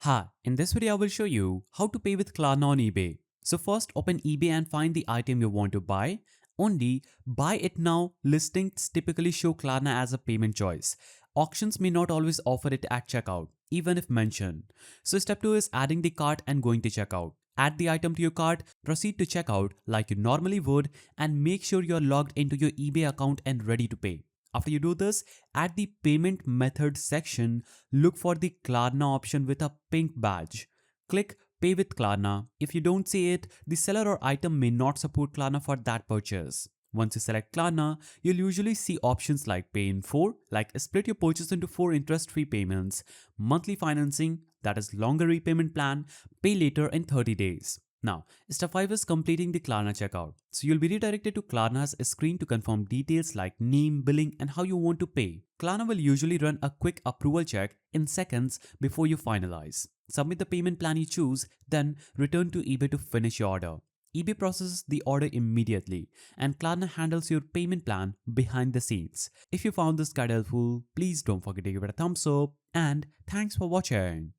Hi, in this video I will show you how to pay with Klarna on eBay. So first open eBay and find the item you want to buy. Only buy it now listings typically show Klarna as a payment choice. Auctions may not always offer it at checkout, even if mentioned. So step 2 is adding the cart and going to checkout. Add the item to your cart, proceed to checkout like you normally would, and make sure you're logged into your eBay account and ready to pay. After you do this, at the payment method section, look for the Klarna option with a pink badge. Click Pay with Klarna. If you don't see it, the seller or item may not support Klarna for that purchase. Once you select Klarna, you'll usually see options like Pay in 4, like split your purchase into 4 interest-free payments, monthly financing, that is longer repayment plan, pay later in 30 days. Now, step 5 is completing the Klarna checkout. So you'll be redirected to Klarna's screen to confirm details like name, billing, and how you want to pay. Klarna will usually run a quick approval check in seconds before you finalize. Submit the payment plan you choose, then return to eBay to finish your order. eBay processes the order immediately, and Klarna handles your payment plan behind the scenes. If you found this guide helpful, please don't forget to give it a thumbs up, and thanks for watching.